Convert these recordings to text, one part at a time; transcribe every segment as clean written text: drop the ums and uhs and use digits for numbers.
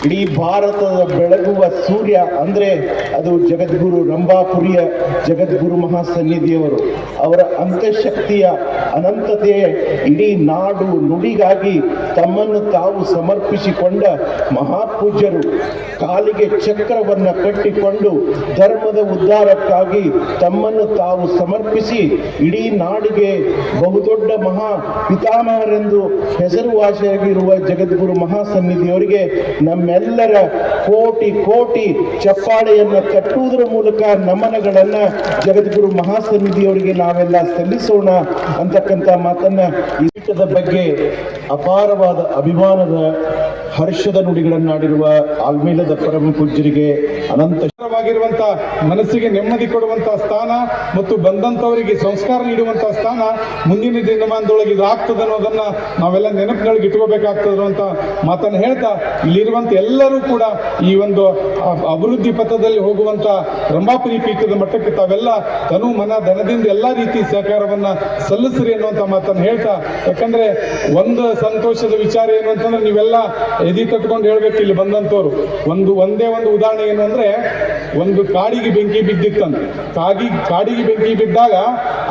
ಇಡೀ ಭಾರತದ ಬೆಳಗುವ ಸೂರ್ಯ ಅಂದ್ರೆ ಅದು ಜಗದ್ಗುರು ರಂಭಾಪುರಿಯ ಜಗದ್ಗುರು ಮಹಾಸನ್ನಿಧಿಯವರು. ಅವರ ಅಂತಃಶಕ್ತಿಯ ಅನಂತತೆ ಇಡೀ ನಾಡು ನುಡಿಗಾಗಿ ತಮ್ಮನ್ನು ತಾವು ಸಮರ್ಪಿಸಿಕೊಂಡ ಮಹಾಪೂಜ್ಯರು. ಕಾಲಿಗೆ ಚಕ್ರವನ್ನ ಕಟ್ಟಿಕೊಂಡು ಧರ್ಮದ ಉದ್ಧಾರಕ್ಕಾಗಿ ತಮ್ಮನ್ನು ತಾವು ಸಮರ್ಪಿಸಿ ಇಡೀ ನಾಡಿಗೆ ಬಹುದೊಡ್ಡ ಮಹಾ ಪಿತಾಮಹರೆಂದು ಹೆಸರುವಾಸಿಯಾಗಿರುವ ಜಗದ್ಗುರು ಮಹಾಸನ್ನಿಧಿಯವರಿಗೆ ನಮ್ಮೆಲ್ಲರ ಕೋಟಿ ಕೋಟಿ ಚಪ್ಪಾಳೆಯನ್ನು ತಟ್ಟುವುದರ ಮೂಲಕ ನಮನಗಳನ್ನ ಜಗದ್ಗುರು ಮಹಾಸನ್ನಿಧಿಯವರಿಗೆ ನಾವೆಲ್ಲ ಸಲ್ಲಿಸೋಣ ಅಂತಕ್ಕಂಥ ಮಾತನ್ನ ಈ ಪೀಠದ ಬಗ್ಗೆ ಅಪಾರವಾದ ಅಭಿಮಾನದ ಹರ್ಷದ ನುಡಿಗಳನ್ನಾಡಿರುವ ಆಲ್ಮೇಲದ ಪರಮ ಪೂಜ್ಯರಿಗೆ ಅನಂತವಾಗಿರುವಂತ ಮನಸ್ಸಿಗೆ ನೆಮ್ಮದಿ ಕೊಡುವಂತಹ ಸ್ಥಾನ ಮತ್ತು ಬಂದಂತವರಿಗೆ ಸಂಸ್ಕಾರ ನೀಡುವಂತಹ ಸ್ಥಾನ ಮುಂದಿನ ದಿನಮಾನದೊಳಗೆ ಇದು ಆಗ್ತದೆ ಅನ್ನೋದನ್ನ ನಾವೆಲ್ಲ ನೆನಪಿನೊಳಗೆ ಇಟ್ಕೋಬೇಕಾಗ್ತದೆ ಅಂತ ಮಾತನ್ನು ಹೇಳ್ತಾ, ಇಲ್ಲಿರುವಂತ ಎಲ್ಲರೂ ಕೂಡ ಈ ಒಂದು ಅಭಿವೃದ್ಧಿ ಪಥದಲ್ಲಿ ಹೋಗುವಂತ ರಂಭಾಪುರಿ ಪೀಠದ ಮಟ್ಟಕ್ಕೆ ತಾವೆಲ್ಲ ತನು ಮನ ಧನದಿಂದ ಎಲ್ಲಾ ರೀತಿ ಸಹಕಾರವನ್ನ ಸಲ್ಲಿಸ್ರಿ ಅನ್ನುವಂತ ಮಾತನ್ನು ಹೇಳ್ತಾ, ಯಾಕಂದ್ರೆ ಒಂದು ಸಂತೋಷದ ವಿಚಾರ ಏನು ಅಂತಂದ್ರೆ ನೀವೆಲ್ಲ ಎದಿ ತಟ್ಕೊಂಡು ಹೇಳ್ಬೇಕು ಇಲ್ಲಿ ಬಂದಂತವ್ರು. ಒಂದೇ ಒಂದು ಉದಾಹರಣೆ ಏನು ಅಂದ್ರೆ, ಒಂದು ಕಾಡಿಗೆ ಬೆಂಕಿ ಬಿದ್ದಿತ್ತಂತೆ. ಕಾಡಿಗೆ ಬೆಂಕಿ ಬಿದ್ದಾಗ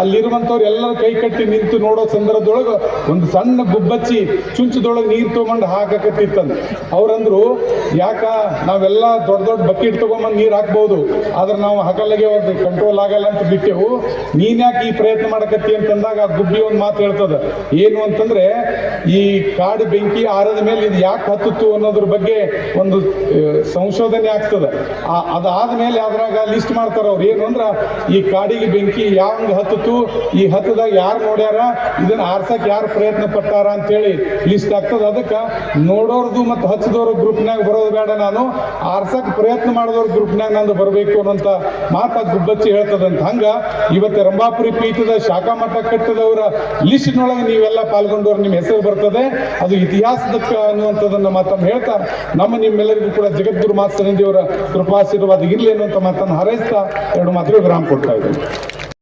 ಅಲ್ಲಿರುವಂತವ್ರು ಎಲ್ಲರೂ ಕೈ ಕಟ್ಟಿ ನಿಂತು ನೋಡೋ ಸಂದರ್ಭದೊಳಗೆ ಒಂದು ಸಣ್ಣ ಗುಬ್ಬಚ್ಚಿ ಚುಂಚದೊಳಗೆ ನೀರು ತಗೊಂಡು ಹಾಕಕತ್ತಿತ್ತಂತೆ. ಅವ್ರಂದ್ರು, ಯಾಕ ನಾವೆಲ್ಲ ದೊಡ್ಡ ದೊಡ್ಡ ಬಕೆಟ್ ತಗೊಂಬಂದು ನೀರು ಹಾಕ್ಬಹುದು, ಆದ್ರೆ ನಾವು ಹಗಲಿಗೆ ಒಂದು ಕಂಟ್ರೋಲ್ ಆಗಲ್ಲ ಅಂತ ಬಿಟ್ಟೆವು, ನೀನ್ ಯಾಕೆ ಈ ಪ್ರಯತ್ನ ಮಾಡಕತ್ತಿ ಅಂತಂದಾಗ ಆ ಗುಬ್ಬಿ ಒಂದು ಮಾತು ಹೇಳ್ತದ. ಏನು ಅಂತಂದ್ರೆ, ಈ ಕಾಡು ಬೆಂಕಿ ಆರದ ಮೇಲೆ ಇದು ಯಾಕೆ ಹತ್ತಿತ್ತು ಅನ್ನೋದ್ರ ಬಗ್ಗೆ ಒಂದು ಸಂಶೋಧನೆ ಆಗ್ತದೆ. ಅದಾದ್ಮೇಲೆ ಅದ್ರಾಗ ಲಿಸ್ಟ್ ಮಾಡ್ತಾರ ಅವ್ರು. ಏನು ಅಂದ್ರ, ಈ ಕಾಡಿಗೆ ಬೆಂಕಿ ಯಾವಂಗ ಹತ್ತಿತ್ತು, ಈ ಹತ್ತದಾಗ ಯಾರು ನೋಡ್ಯಾರ, ಇದನ್ನ ಆರ್ಸಕ್ ಯಾರು ಪ್ರಯತ್ನ ಪಟ್ಟಾರ ಅಂತೇಳಿ ಲಿಸ್ಟ್ ಆಗ್ತದ. ಅದಕ್ಕೆ ನೋಡೋರ್ದು ಮತ್ತು ಹಚ್ಚಿದವ್ರ ಗ್ರೂಪ್ನಾಗ ಬರೋದು ಬೇಡ, ನಾನು ಆರ್ಸಕ್ ಪ್ರಯತ್ನ ಮಾಡಿದವ್ರ ಗ್ರೂಪ್ನಾಗ ನಂದು ಬರಬೇಕು ಅನ್ನೋಂತ ಮಾತಾ ಗುಬ್ಬಚ್ಚಿ ಹೇಳ್ತದಂತ. ಹಂಗ ಇವತ್ತು ರಂಭಾಪುರಿ ಪೀಠದ ಶಾಖಾ ಮಠ ಕಟ್ಟದವರ ಲಿಸ್ಟ್ನೊಳಗೆ ನೀವೆಲ್ಲ ಪಾಲ್ಗೊಂಡವ್ರು ನಿಮ್ಮ ಹೆಸರು ಬರ್ತದೆ. ಅದು ಇತಿಹಾಸದಕ್ಕೆ ಅನ್ನುವಂಥದ್ದನ್ನ ಮಾತನ್ನು ಹೇಳ್ತಾ, ನಿಮ್ಮೆಲ್ಲರಿಗೂ ಕೂಡ ಜಗದ್ಗುರು ಮಹಾಸನ್ನಿಧಿಯವರ ಕೃಪಾಶೀರ್ವಾದ ಇರಲಿ ಅನ್ನುವಂಥ ಮಾತನ್ನು ಹಾರೈಸ್ತಾ ಎರಡು ಮಾತ್ರ ವಿರಾಮ ಕೊಡ್ತಾ ಇದ್ದೀನಿ.